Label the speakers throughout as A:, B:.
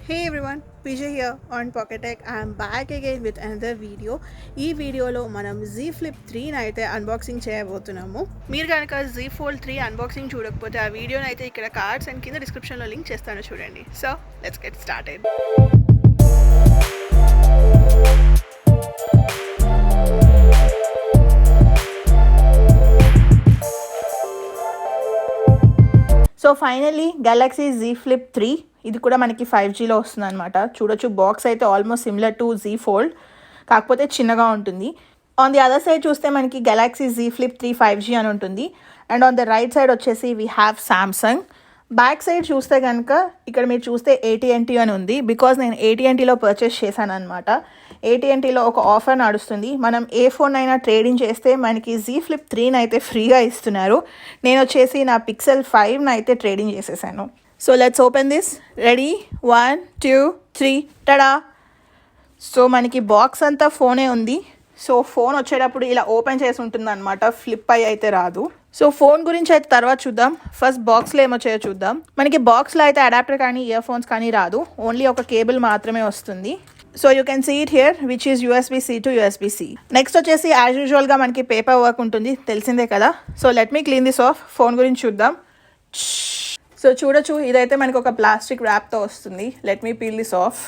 A: Hey everyone, PJ here on Pocket Tech. I'm back again with another video. ఈ వీడియోలో మనం Z Flip 3ని అయితే unboxing చేయబోతున్నాము. మీరు కనుక Z Fold 3 అన్బాక్సింగ్ చూడకపోతే ఆ వీడియోని అయితే ఇక్కడ కార్డ్స్ అండ్ కింద డిస్క్రిప్షన్లో లింక్ చేస్తాను చూడండి. So let's get started. So finally Galaxy Z Flip 3 ఇది కూడా మనకి 5Gలో వస్తుంది అనమాట. చూడొచ్చు బాక్స్ అయితే almost similar to Z Fold, కాకపోతే చిన్నగా ఉంటుంది. ఆన్ ది అదర్ సైడ్ చూస్తే మనకి గెలాక్సీ Z Flip 3 5G అని ఉంటుంది. And on the right side వచ్చేసి we have Samsung. Back side చూస్తే కనుక ఇక్కడ మీరు చూస్తే AT&T అని ఉంది. బికాజ్ నేను AT&Tలో పర్చేస్ చేశాను అనమాట. AT&Tలో ఒక ఆఫర్ నడుస్తుంది. మనం ఏ ఫోన్ అయినా ట్రేడింగ్ చేస్తే మనకి Z Flip 3ని అయితే ఫ్రీగా ఇస్తున్నారు. నేను వచ్చేసి నా Pixel 5ని అయితే ట్రేడింగ్ చేసేసాను. So let's open this. Ready 1 2 3 ta-da. So మనకి బాక్స్ అంతా ఫోనే ఉంది. సో ఫోన్ వచ్చేటప్పుడు ఇలా ఓపెన్ చేసి ఉంటుంది అనమాట, ఫ్లిప్ అయ్యి అయితే రాదు. సో ఫోన్ గురించి అయితే తర్వాత చూద్దాం. ఫస్ట్ బాక్స్లో ఏమొచ్చాయో చూద్దాం. మనకి బాక్స్లో అయితే అడాప్టర్ కానీ ఇయర్ ఫోన్స్ కానీ రాదు, ఓన్లీ ఒక కేబుల్ మాత్రమే వస్తుంది. So you can see it here which is USB-C to USB-C. Next వచ్చేసి యాజ్ యూజువల్గా మనకి పేపర్ వర్క్ ఉంటుంది, తెలిసిందే కదా. So let me clean this off. Phone గురించి చూద్దాం. సో చూడొచ్చు, ఇదైతే మనకి ఒక ప్లాస్టిక్ ర్యాప్తో వస్తుంది. Let me peel this of.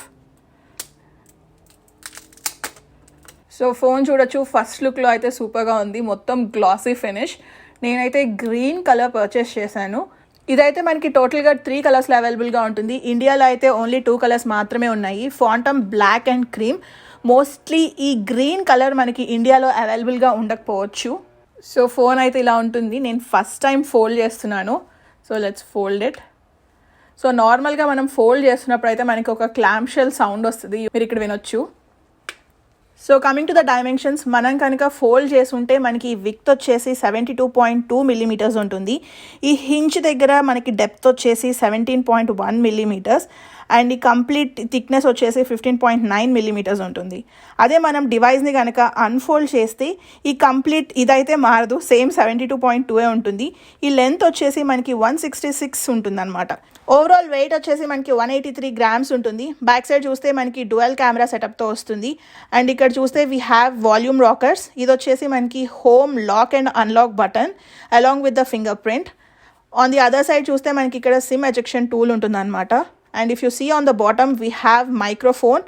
A: So phone చూడొచ్చు, ఫస్ట్ లుక్లో అయితే సూపర్గా ఉంది, మొత్తం గ్లాసీ ఫినిష్. నేనైతే గ్రీన్ కలర్ పర్చేస్ చేశాను. ఇదైతే మనకి టోటల్గా 3 కలర్స్లో అవైలబుల్గా ఉంటుంది. ఇండియాలో అయితే ఓన్లీ 2 కలర్స్ మాత్రమే ఉన్నాయి, phantom black and cream. Mostly ఈ గ్రీన్ కలర్ మనకి ఇండియాలో అవైలబుల్గా ఉండకపోవచ్చు. సో ఫోన్ అయితే ఇలా ఉంటుంది. నేను ఫస్ట్ టైం ఫోల్డ్ చేస్తున్నాను. So let's fold it. So నార్మల్గా మనం ఫోల్డ్ చేస్తున్నప్పుడు అయితే మనకి ఒక క్లాంప్ షెల్ సౌండ్ వస్తుంది, మీరు ఇక్కడ వినొచ్చు. So coming to the dimensions, మనం కనుక ఫోల్డ్ చేసి ఉంటే మనకి విడ్త్ వచ్చేసి 72.2 మిల్లీమీటర్స్ ఉంటుంది. ఈ హింజ్ దగ్గర మనకి డెప్త్ వచ్చేసి 17.1 మిల్లీమీటర్స్ అండ్ ఈ కంప్లీట్ థిక్నెస్ వచ్చేసి 15.9 మిల్లీమీటర్స్ ఉంటుంది. అదే మనం డివైస్ని కనుక అన్ఫోల్డ్ చేస్తే ఈ కంప్లీట్ ఇదైతే మారదు, సేమ్ 72.2 ఉంటుంది. ఈ లెంత్ వచ్చేసి మనకి 166 ఉంటుంది అనమాట. ఓవరాల్ వెయిట్ వచ్చేసి మనకి 183 గ్రామ్స్ ఉంటుంది. బ్యాక్ సైడ్ చూస్తే మనకి డ్యుయల్ కెమెరా సెటప్తో వస్తుంది. అండ్ ఇక్కడ చూస్తే వీ హ్యావ్ వాల్యూమ్ రాకర్స్. ఇది వచ్చేసి మనకి home lock and unlock button along with the fingerprint. On the other side చూస్తే మనకి ఇక్కడ సిమ్ ఎజెక్షన్ టూల్ ఉంటుంది అనమాట. And if you see on the bottom we have microphone,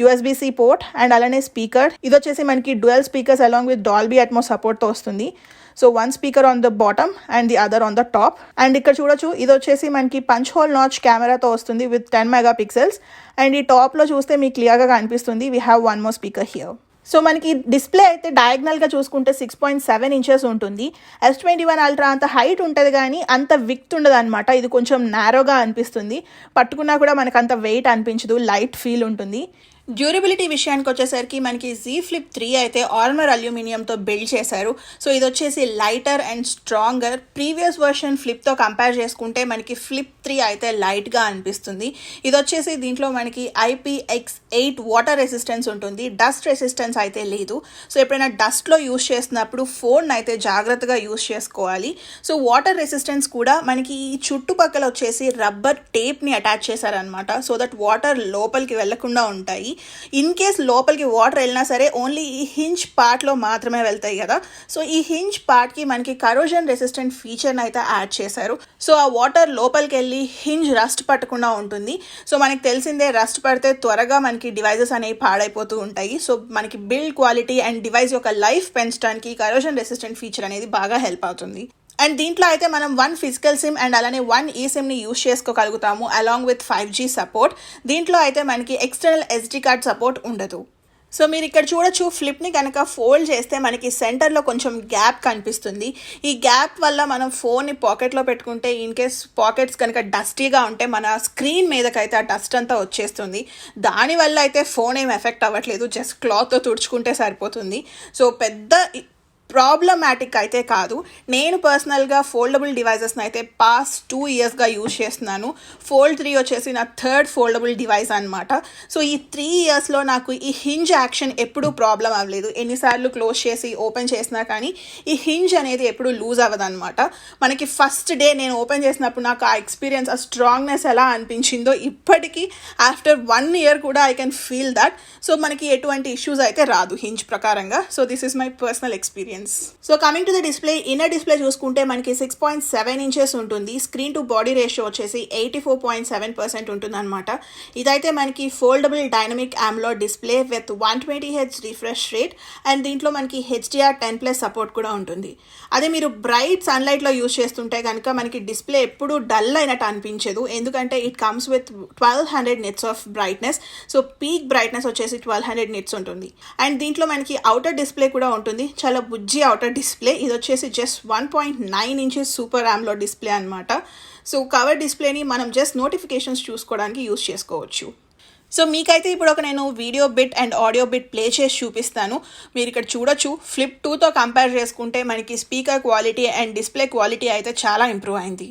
A: USB-C port and అలానే speaker. ఇది వచ్చేసి మనకి dual speakers along with Dolby Atmos సపోర్ట్తో వస్తుంది. So 1 speaker on the bottom and the other on the top. And ఇక్కడ చూడొచ్చు, ఇది వచ్చేసి మనకి పంచ్ హోల్ నాచ్ కెమెరాతో వస్తుంది విత్ 10 మెగాపిక్సెల్స్. అండ్ ఈ టాప్లో చూస్తే మీకు క్లియర్గా కనిపిస్తుంది we have 1 more speaker here. So మనకి డిస్ప్లే అయితే డయాగ్నల్గా చూసుకుంటే 6.7 ఇంచెస్ ఉంటుంది. S21 అల్ట్రా అంత హైట్ ఉంటుంది కానీ అంత విడ్త్ ఉండదు అనమాట. ఇది కొంచెం నారోగా అనిపిస్తుంది, పట్టుకున్నా కూడా మనకు అంత వెయిట్ అనిపించదు, లైట్ ఫీల్ ఉంటుంది. డ్యూరబిలిటీ విషయానికి వచ్చేసరికి మనకి Z Flip 3 అయితే ఆర్మర్ అల్యూమినియంతో బిల్డ్ చేశారు. సో ఇది వచ్చేసి lighter and stronger. Previous version ఫ్లిప్తో కంపేర్ చేసుకుంటే మనకి Flip 3 అయితే లైట్గా అనిపిస్తుంది. ఇది వచ్చేసి దీంట్లో మనకి IPX8 వాటర్ రెసిస్టెన్స్ ఉంటుంది, డస్ట్ రెసిస్టెన్స్ అయితే లేదు. సో ఎప్పుడైనా డస్ట్లో యూస్ చేస్తున్నప్పుడు ఫోన్ అయితే జాగ్రత్తగా యూస్ చేసుకోవాలి. సో వాటర్ రెసిస్టెన్స్ కూడా మనకి ఈ చుట్టుపక్కల వచ్చేసి రబ్బర్ టేప్ని అటాచ్ చేశారనమాట, సో దట్ వాటర్ లోపలికి వెళ్లకుండా ఉంటాయి. ఇన్ కేస్ లోపలికి వాటర్ వెళ్ళినా సరే ఓన్లీ ఈ హింజ్ పార్ట్లో మాత్రమే వెళ్తాయి కదా. సో ఈ హింజ్ పార్ట్కి మనకి కరోజన్ రెసిస్టెంట్ ఫీచర్ని అయితే యాడ్ చేశారు. సో ఆ వాటర్ లోపలికి వెళ్ళి హింజ్ రస్ట్ పట్టకుండా ఉంటుంది. సో మనకి తెలిసిందే, రస్ట్ పడితే త్వరగా మనకి డివైజెస్ అనేవి పాడైపోతూ ఉంటాయి. సో మనకి బిల్డ్ క్వాలిటీ అండ్ డివైస్ యొక్క లైఫ్ పెంచడానికి కరోజన్ రెసిస్టెంట్ ఫీచర్ అనేది బాగా హెల్ప్ అవుతుంది. అండ్ దీంట్లో అయితే మనం 1 ఫిజికల్ సిమ్ అండ్ అలానే 1 eSIMని యూస్ చేసుకోగలుగుతాము అలాంగ్ విత్ 5G సపోర్ట్. దీంట్లో అయితే మనకి ఎక్స్టర్నల్ SD కార్డ్ సపోర్ట్ ఉండదు. సో మీరు ఇక్కడ చూడొచ్చు, ఫ్లిప్ని కనుక ఫోల్డ్ చేస్తే మనకి సెంటర్లో కొంచెం గ్యాప్ కనిపిస్తుంది. ఈ గ్యాప్ వల్ల మనం ఫోన్ని పాకెట్లో పెట్టుకుంటే ఇన్ కేస్ పాకెట్స్ కనుక డస్టీగా ఉంటే మన స్క్రీన్ మీదకైతే ఆ డస్ట్ అంతా వచ్చేస్తుంది. దానివల్ల అయితే ఫోన్ ఏం ఎఫెక్ట్ అవ్వట్లేదు, జస్ట్ క్లాత్తో తుడుచుకుంటే సరిపోతుంది. సో పెద్ద ప్రాబ్లమాటిక్ అయితే కాదు. నేను పర్సనల్గా ఫోల్డబుల్ డివైజెస్ని అయితే పాస్ట్ 2 ఇయర్స్గా యూజ్ చేస్తున్నాను. ఫోల్డ్ 3 వచ్చేసి నా థర్డ్ ఫోల్డబుల్ డివైస్ అనమాట. సో ఈ 3 ఇయర్స్లో నాకు ఈ హింజ్ యాక్షన్ ఎప్పుడూ ప్రాబ్లం అవ్వలేదు. ఎన్నిసార్లు క్లోజ్ చేసి ఓపెన్ చేసినా కానీ ఈ హింజ్ అనేది ఎప్పుడు లూజ్ అవ్వదన్నమాట. మనకి ఫస్ట్ డే నేను ఓపెన్ చేసినప్పుడు నాకు ఆ ఎక్స్పీరియన్స్, ఆ స్ట్రాంగ్నెస్ ఎలా అనిపించిందో ఇప్పటికీ ఆఫ్టర్ 1 ఇయర్ కూడా I can feel that. So మనకి ఎటువంటి ఇష్యూస్ అయితే రాదు హింజ్ ప్రకారంగా. So this is my personal experience. So coming to the display, inner display చూసుకుంటే మనకి 6.7 ఇంచెస్ ఉంటుంది. స్క్రీన్ టు బాడీ రేషియో వచ్చేసి 84.7% ఉంటుంది అనమాట. ఇదైతే మనకి foldable dynamic AMOLED display with 120Hz refresh rate and దీంట్లో మనకి HDR10+ సపోర్ట్ కూడా ఉంటుంది. అదే మీరు బ్రైట్ సన్లైట్లో యూజ్ చేస్తుంటే కనుక మనకి డిస్ప్లే ఎప్పుడు డల్ అయినట్టు అనిపించదు, ఎందుకంటే it comes with 1200 nits of brightness. So peak brightness వచ్చేసి 1200 nits ఉంటుంది. అండ్ దీంట్లో మనకి అవుటర్ డిస్ప్లే కూడా ఉంటుంది, చాలా బుజ్జి అవుటర్ డిస్ప్లే. ఇది వచ్చేసి just 1.9 inches super AMOLED display అనమాట. సో కవర్ డిస్ప్లేని మనం జస్ట్ నోటిఫికేషన్స్ చూసుకోవడానికి యూజ్ చేసుకోవచ్చు. సో మీకైతే ఇప్పుడు నేను video bit and audio bit play చేసి చూపిస్తాను. మీరు ఇక్కడ చూడొచ్చు, ఫ్లిప్ 2తో కంపేర్ చేసుకుంటే మనకి speaker quality and display quality అయితే చాలా ఇంప్రూవ్ అయింది.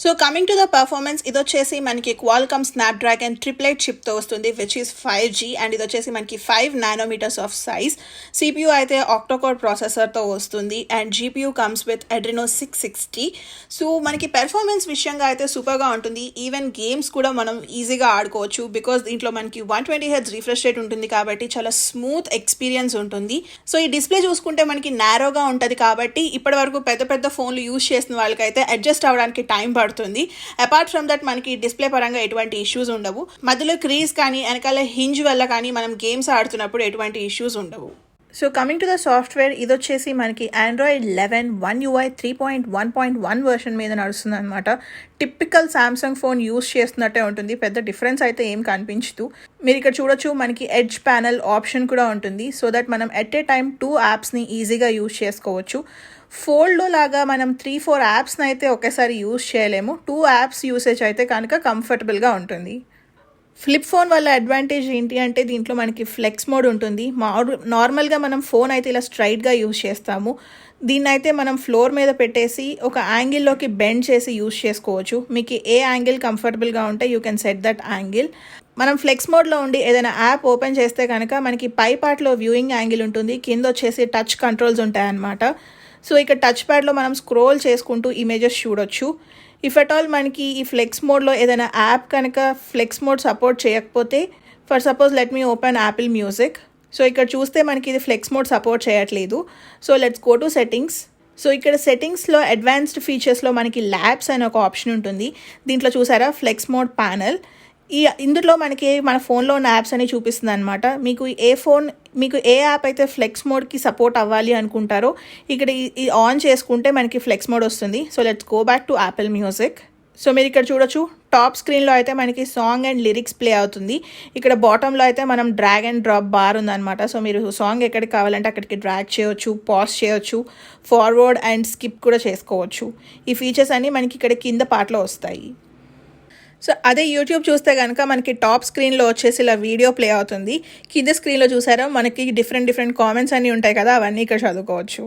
A: So coming to the performance, ఇది వచ్చేసి మనకి క్వాల్కమ్ స్నాప్డ్రాగన్ 888 చిప్తో వస్తుంది విచ్ ఈస్ 5G అండ్ ఇది వచ్చేసి మనకి 5 nanometers ఆఫ్ సైజ్. CPU అయితే ఆక్టోకోర్ ప్రాసెసర్తో వస్తుంది and GPU comes with Adreno 660. So మనకి పెర్ఫార్మెన్స్ విషయంగా అయితే సూపర్గా ఉంటుంది. ఈవెన్ గేమ్స్ కూడా మనం ఈజీగా ఆడుకోవచ్చు బికాస్ దీంట్లో మనకి 120Hz రిఫ్రెష్ రేట్ ఉంటుంది కాబట్టి చాలా స్మూత్ ఎక్స్పీరియన్స్ ఉంటుంది. సో ఈ డిస్ప్లే చూసుకుంటే మనకి నారోగా ఉంటుంది కాబట్టి ఇప్పటి వరకు పెద్ద పెద్ద ఫోన్లు యూజ్ చేసిన వాళ్ళకైతే అడ్జస్ట్ అవ్వడానికి టైం పడుతుంది. అపార్ట్ ఫ్రమ్ దట్ మనకి డిస్ప్లే పరంగా ఎటువంటి ఇష్యూస్ ఉండవు. మధ్యలో క్రీజ్ కానీ వెనకాల హింజ్ వల్ల కానీ మనం గేమ్స్ ఆడుతున్నప్పుడు ఎటువంటి ఇష్యూస్ ఉండవు. So coming to the software, ఇది వచ్చేసి మనకి Android 11 One UI 3.1.1 వర్షన్ మీద నడుస్తుంది అనమాట. టిపికల్ సామ్సంగ్ ఫోన్ యూస్ చేస్తున్నట్టే ఉంటుంది, పెద్ద డిఫరెన్స్ అయితే ఏం కనిపించదు. మీరు ఇక్కడ చూడొచ్చు మనకి ఎడ్జ్ ప్యానల్ ఆప్షన్ కూడా ఉంటుంది సో దట్ మనం ఎట్ ఏ టైం 2 యాప్స్ని ఈజీగా యూజ్ చేసుకోవచ్చు. ఫోల్డ్లో లాగా మనం 3-4 యాప్స్ని అయితే ఒకేసారి యూజ్ చేయలేము. 2 యాప్స్ యూసేజ్ అయితే కనుక కంఫర్టబుల్గా ఉంటుంది. ఫ్లిప్ ఫోన్ వల్ల అడ్వాంటేజ్ ఏంటి అంటే దీంట్లో మనకి ఫ్లెక్స్ మోడ్ ఉంటుంది. నార్మల్గా మనం ఫోన్ అయితే ఇలా స్ట్రైట్గా యూజ్ చేస్తాము, దీన్ని అయితే మనం ఫ్లోర్ మీద పెట్టేసి ఒక యాంగిల్లోకి బెండ్ చేసి యూజ్ చేసుకోవచ్చు. మీకు ఏ యాంగిల్ కంఫర్టబుల్గా ఉంటే you can set that angle. మనం ఫ్లెక్స్ మోడ్లో ఉండి ఏదైనా యాప్ ఓపెన్ చేస్తే కనుక మనకి పై పార్ట్లో వ్యూయింగ్ యాంగిల్ ఉంటుంది, కింద వచ్చేసి టచ్ కంట్రోల్స్ ఉంటాయన్నమాట. సో ఇక్కడ టచ్ ప్యాడ్లో మనం స్క్రోల్ చేసుకుంటూ ఇమేజెస్ చూడొచ్చు. ఇఫ్ అట్ ఆల్ మనకి ఈ ఫ్లెక్స్ మోడ్లో ఏదైనా యాప్ కనుక ఫ్లెక్స్ మోడ్ సపోర్ట్ చేయకపోతే, for suppose let me open Apple music. So ఇక్కడ చూస్తే మనకి ఇది ఫ్లెక్స్ మోడ్ సపోర్ట్ చేయట్లేదు. So let's go to settings. So ఇక్కడ సెట్టింగ్స్లో అడ్వాన్స్డ్ ఫీచర్స్లో మనకి ల్యాబ్స్ అనే ఒక ఆప్షన్ ఉంటుంది. దీంట్లో చూసారా ఫ్లెక్స్ మోడ్ ప్యానల్. ఇందులో మనకి మన ఫోన్లో ఉన్న యాప్స్ అని చూపిస్తుంది అనమాట. మీకు ఏ యాప్ అయితే ఫ్లెక్స్ మోడ్కి సపోర్ట్ అవ్వాలి అనుకుంటారో ఇక్కడ ఈ ఆన్ చేసుకుంటే మనకి ఫ్లెక్స్ మోడ్ వస్తుంది. So let's go back to Apple music. So మీరు ఇక్కడ చూడొచ్చు టాప్ స్క్రీన్లో అయితే మనకి సాంగ్ అండ్ లిరిక్స్ ప్లే అవుతుంది. ఇక్కడ బాటంలో అయితే మనం డ్రాగ్ అండ్ డ్రాప్ బార్ ఉందన్నమాట. సో మీరు సాంగ్ ఎక్కడికి కావాలంటే అక్కడికి డ్రాగ్ చేయొచ్చు, పాజ్ చేయొచ్చు, ఫార్వర్డ్ అండ్ స్కిప్ కూడా చేసుకోవచ్చు. ఈ ఫీచర్స్ అన్నీ మనకి ఇక్కడ కింద పార్ట్లో వస్తాయి. సో అదే యూట్యూబ్ చూస్తే కనుక మనకి టాప్ స్క్రీన్లో వచ్చేసి ఇలా వీడియో ప్లే అవుతుంది. కింద స్క్రీన్లో చూసారా మనకి డిఫరెంట్ కామెంట్స్ అన్నీ ఉంటాయి కదా, అవన్నీ ఇక్కడ చదువుకోవచ్చు.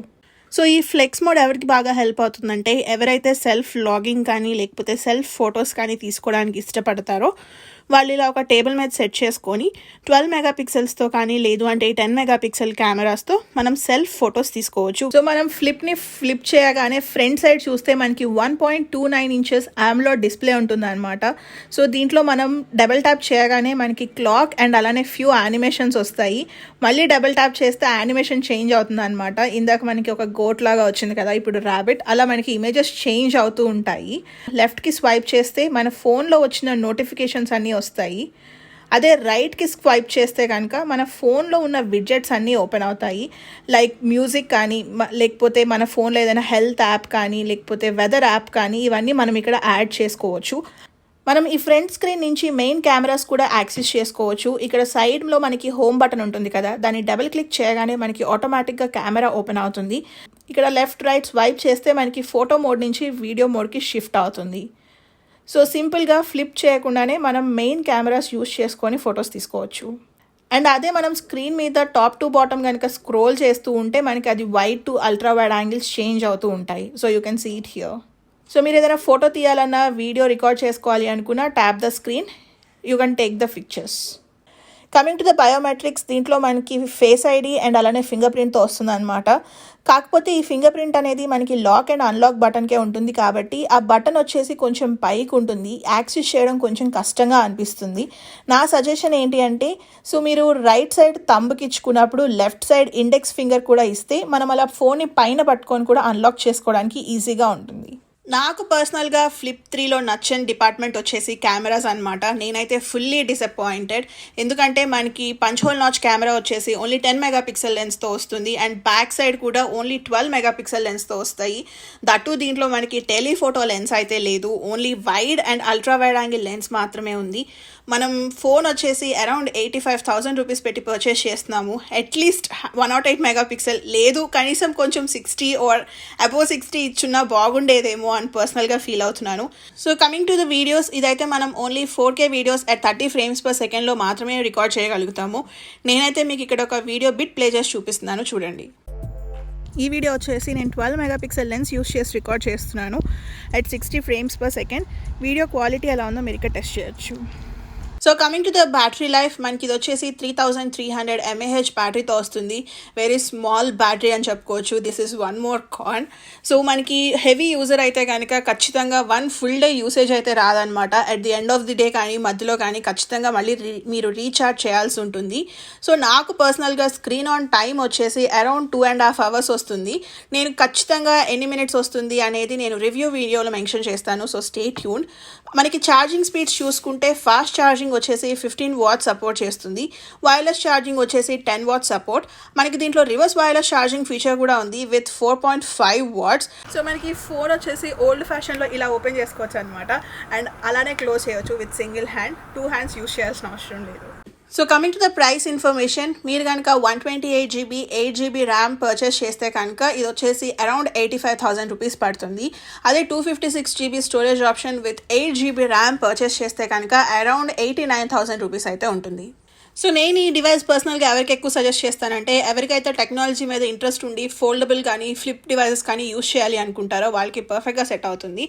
A: సో ఈ ఫ్లెక్స్ మోడ్ ఎవరికి బాగా హెల్ప్ అవుతుందంటే ఎవరైతే సెల్ఫ్ లాగింగ్ కానీ లేకపోతే సెల్ఫ్ ఫొటోస్ కానీ తీసుకోవడానికి ఇష్టపడతారో వాళ్ళు ఇలా ఒక టేబుల్ మీద సెట్ చేసుకొని 12 మెగాపిక్సెల్స్తో కానీ లేదు అంటే 10 మెగాపిక్సెల్ కెమెరాస్తో మనం సెల్ఫ్ ఫొటోస్ తీసుకోవచ్చు. సో మనం ఫ్లిప్ చేయగానే ఫ్రంట్ సైడ్ చూస్తే మనకి 1.29 ఇంచెస్ AMOLED డిస్ప్లే ఉంటుంది అనమాట. సో దీంట్లో మనం డబుల్ ట్యాప్ చేయగానే మనకి క్లాక్ అండ్ అలానే ఫ్యూ యానిమేషన్స్ వస్తాయి. మళ్ళీ డబుల్ ట్యాప్ చేస్తే యానిమేషన్ చేంజ్ అవుతుంది అనమాట. ఇందాక మనకి ఒక గోట్ లాగా వచ్చింది కదా, ఇప్పుడు ర్యాబిట్, అలా మనకి ఇమేజెస్ చేంజ్ అవుతూ ఉంటాయి. లెఫ్ట్కి స్వైప్ చేస్తే మన ఫోన్లో వచ్చిన నోటిఫికేషన్స్ అన్నీ వస్తాయి. అదే రైట్కి స్వైప్ చేస్తే కనుక మన ఫోన్లో ఉన్న విడ్జెట్స్ అన్నీ ఓపెన్ అవుతాయి. లైక్ మ్యూజిక్ కానీ లేకపోతే మన ఫోన్లో ఏదైనా హెల్త్ యాప్ కానీ లేకపోతే వెదర్ యాప్ కానీ ఇవన్నీ మనం ఇక్కడ యాడ్ చేసుకోవచ్చు. మనం ఈ ఫ్రంట్ స్క్రీన్ నుంచి మెయిన్ కెమెరాస్ కూడా యాక్సెస్ చేసుకోవచ్చు. ఇక్కడ సైడ్లో మనకి హోమ్ బటన్ ఉంటుంది కదా, దాన్ని డబుల్ క్లిక్ చేయగానే మనకి ఆటోమేటిక్గా కెమెరా ఓపెన్ అవుతుంది. ఇక్కడ లెఫ్ట్ రైట్ స్వైప్ చేస్తే మనకి ఫోటో మోడ్ నుంచి వీడియో మోడ్కి షిఫ్ట్ అవుతుంది. సో సింపుల్గా ఫ్లిప్ చేయకుండానే మనం మెయిన్ కెమెరాస్ యూస్ చేసుకొని ఫొటోస్ తీసుకోవచ్చు. అండ్ అదే మనం స్క్రీన్ మీద టాప్ టు బాటమ్ కనుక స్క్రోల్ చేస్తూ ఉంటే మనకి అది wide to ultra wide angles change అవుతూ ఉంటాయి. So you can see it here. So మీరు ఏదైనా ఫోటో తీయాలన్నా వీడియో రికార్డ్ చేసుకోవాలి అనుకున్నా tap the screen, you can take the pictures. Coming to the biometrics, దీంట్లో మనకి ఫేస్ ఐడి అండ్ అలానే ఫింగర్ ప్రింట్తో వస్తుంది అనమాట. కాకపోతే ఈ ఫింగర్ ప్రింట్ అనేది మనకి లాక్ అండ్ అన్లాక్ బటన్కే ఉంటుంది కాబట్టి ఆ బటన్ వచ్చేసి కొంచెం పైకి ఉంటుంది, యాక్సెస్ చేయడం కొంచెం కష్టంగా అనిపిస్తుంది. నా సజెషన్ ఏంటి అంటే, సో మీరు రైట్ సైడ్ థంబ్కి ఇచ్చుకున్నప్పుడు లెఫ్ట్ సైడ్ ఇండెక్స్ ఫింగర్ కూడా ఇస్తే మనం అలా ఫోన్ని పైన పట్టుకొని కూడా అన్లాక్ చేసుకోవడానికి ఈజీగా ఉంటుంది. నాకు పర్సనల్గా ఫ్లిప్ 3లో నచ్చని డిపార్ట్మెంట్ వచ్చేసి కెమెరాస్ అనమాట. నేనైతే ఫుల్లీ డిసప్పాయింటెడ్. ఎందుకంటే మనకి పంచ్ హోల్ నాచ్ కెమెరా వచ్చేసి ఓన్లీ 10 మెగాపిక్సెల్ లెన్స్తో వస్తుంది అండ్ బ్యాక్ సైడ్ కూడా ఓన్లీ 12 మెగాపిక్సెల్ లెన్స్తో వస్తాయి. దట్టు దీంట్లో మనకి టెలిఫోటో లెన్స్ అయితే లేదు, only wide and ultra wide angle lens మాత్రమే ఉంది. మనం ఫోన్ వచ్చేసి అరౌండ్ 85,000 రూపీస్ పెట్టి పర్చేస్ చేస్తున్నాము. అట్లీస్ట్ 108 మెగాపిక్సెల్ లేదు, కనీసం కొంచెం 60 ఆర్ అబోవ్ 60 ఇచ్చున్నా బాగుండేదేమో అని పర్సనల్గా ఫీల్ అవుతున్నాను. So coming to the videos, ఇదైతే మనం only 4K videos at 30 frames per second మాత్రమే రికార్డ్ చేయగలుగుతాము. నేనైతే మీకు ఇక్కడ ఒక వీడియో బిట్ ప్లే చేసి చూపిస్తున్నాను, చూడండి. ఈ వీడియో వచ్చేసి నేను 12 మెగాపిక్సెల్ లెన్స్ యూస్ చేసి రికార్డ్ చేస్తున్నాను at 60 frames per second. Video quality ఎలా ఉందో మీరు ఇక్కడ టెస్ట్ చేయొచ్చు. So coming to the battery life, మనకి ఇది వచ్చేసి 3300 mAh బ్యాటరీతో వస్తుంది. వెరీ స్మాల్ బ్యాటరీ అని చెప్పుకోవచ్చు. This is one more con. So మనకి హెవీ యూజర్ అయితే కనుక ఖచ్చితంగా 1 full day యూసేజ్ అయితే రాదనమాట. At the end of the day కానీ మధ్యలో కానీ ఖచ్చితంగా మళ్ళీ మీరు రీఛార్జ్ చేయాల్సి ఉంటుంది. సో నాకు పర్సనల్గా స్క్రీన్ ఆన్ టైం వచ్చేసి అరౌండ్ 2.5 hours వస్తుంది. నేను ఖచ్చితంగా ఎన్ని మినిట్స్ వస్తుంది అనేది నేను రివ్యూ వీడియోలో మెన్షన్ చేస్తాను. So stay tune. మనకి ఛార్జింగ్ స్పీడ్స్ చూసుకుంటే ఫాస్ట్ ఛార్జింగ్ వచ్చేసి 15 watts సపోర్ట్ చేస్తుంది. వైర్లెస్ ఛార్జింగ్ వచ్చేసి 10 watts సపోర్ట్. మనకి దీంట్లో రివర్స్ వైర్లెస్ ఛార్జింగ్ ఫీచర్ కూడా ఉంది విత్ 4.5 watts. సో మనకి ఫోన్ వచ్చేసి ఓల్డ్ ఫ్యాషన్లో ఇలా ఓపెన్ చేసుకోవచ్చు అనమాట. అండ్ అలానే క్లోజ్ చేయొచ్చు with single hand. 2 hands use చేయాల్సిన అవసరం లేదు. So coming to the price information, మీరు కనుక 128GB 8GB ర్యామ్ పర్చేస్ చేస్తే కనుక ఇది వచ్చేసి అరౌండ్ 85,000 రూపీస్ పడుతుంది. అదే 256GB storage option with 8GB RAM purchase చేస్తే కనుక అరౌండ్ 89,000 రూపీస్ అయితే ఉంటుంది. సో నేను ఈ డివైస్ పర్సనల్గా ఎవరికి ఎక్కువ సజెస్ట్ చేస్తానంటే, ఎవరికైతే టెక్నాలజీ మీద ఇంట్రెస్ట్ ఉండి ఫోల్డబుల్ కానీ ఫ్లిప్ డివైజెస్ కానీ యూస్ చేయాలి అనుకుంటారో వాళ్ళకి పర్ఫెక్ట్గా సెట్ అవుతుంది.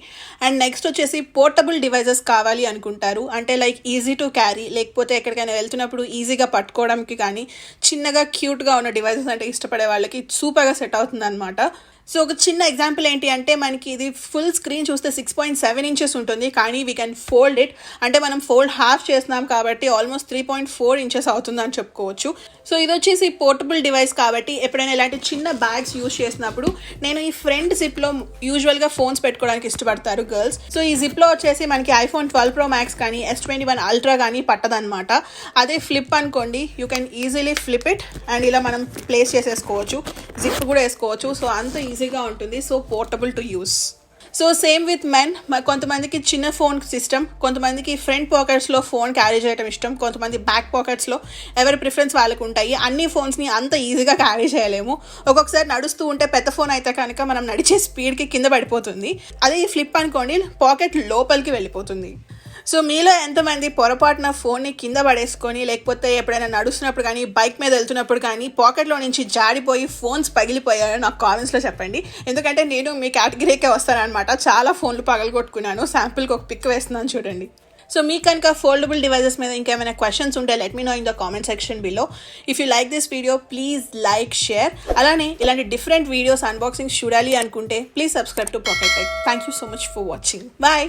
A: అండ్ నెక్స్ట్ వచ్చేసి పోర్టబుల్ డివైజెస్ కావాలి అనుకుంటారు, అంటే లైక్ ఈజీ టు క్యారీ, లేకపోతే ఎక్కడికైనా వెళ్తున్నప్పుడు ఈజీగా పట్టుకోవడానికి కానీ చిన్నగా క్యూట్గా ఉన్న డివైజెస్ అంటే ఇష్టపడే వాళ్ళకి సూపర్గా సెట్ అవుతుంది అనమాట. సో ఒక చిన్న ఎగ్జాంపుల్ ఏంటి అంటే, మనకి ఇది ఫుల్ స్క్రీన్ చూస్తే 6.7 inches ఉంటుంది, కానీ వీ కెన్ ఫోల్డ్ ఇట్. అంటే మనం ఫోల్డ్ హాఫ్ చేస్తున్నాం కాబట్టి ఆల్మోస్ట్ 3.4 inches అవుతుందని చెప్పుకోవచ్చు. సో ఇది వచ్చేసి పోర్టబుల్ డివైస్ కాబట్టి ఎప్పుడైనా ఇలాంటి చిన్న బ్యాగ్స్ యూజ్ చేసినప్పుడు నేను ఈ ఫ్రంట్ జిప్లో యూజువల్గా ఫోన్స్ పెట్టుకోవడానికి ఇష్టపడతారు గర్ల్స్. సో ఈ జిప్లో వచ్చేసి మనకి iPhone 12 Pro Max కానీ S21 Ultra కానీ పట్టదనమాట. అదే ఫ్లిప్ అనుకోండి, you can easily flip it and ఇలా మనం ప్లేస్ చేసేసుకోవచ్చు, జిప్ కూడా వేసుకోవచ్చు. సో అంత ఈజీగా ఉంటుంది. So portable to use. So same with men, కొంతమందికి చిన్న ఫోన్ సిస్టమ్, కొంతమందికి ఫ్రంట్ పాకెట్స్లో ఫోన్ క్యారీ చేయడం ఇష్టం, కొంతమంది బ్యాక్ పాకెట్స్లో, ఎవరి ప్రిఫరెన్స్ వాళ్ళకు ఉంటాయి. అన్ని ఫోన్స్ని అంత ఈజీగా క్యారీ చేయలేము. ఒక్కొక్కసారి నడుస్తూ ఉంటే పెద్ద ఫోన్ అయితే కనుక మనం నడిచే స్పీడ్కి కింద పడిపోతుంది. అదే ఈ ఫ్లిప్ అనుకోండి, పాకెట్ లోపలికి వెళ్ళిపోతుంది. సో మీలో ఎంతమంది పొరపాటున ఫోన్ని కింద పడేసుకొని, లేకపోతే ఎప్పుడైనా నడుస్తున్నప్పుడు కానీ బైక్ మీద వెళ్తున్నప్పుడు కానీ పాకెట్లో నుంచి జారిపోయి ఫోన్స్ పగిలిపోయాయో నాకు కామెంట్స్లో చెప్పండి. ఎందుకంటే నేను మీ కేటగిరీకే వస్తానన్నమాట. చాలా ఫోన్లు పగలగొట్టుకున్నాను. శాంపుల్కి ఒక పిక్ వేస్తున్నాను, చూడండి. సో మీకు కనుక ఫోల్డబుల్ డివైజెస్ మీద ఇంకేమైనా క్వశ్చన్స్ ఉంటే let me know in the comment section below. If you like this video please like, share. అలానే ఇలాంటి డిఫరెంట్ వీడియోస్ అన్బాక్సింగ్స్ చూడాలి అనుకుంటే please subscribe to Pocket Tech. Thank you so much for watching. Bye.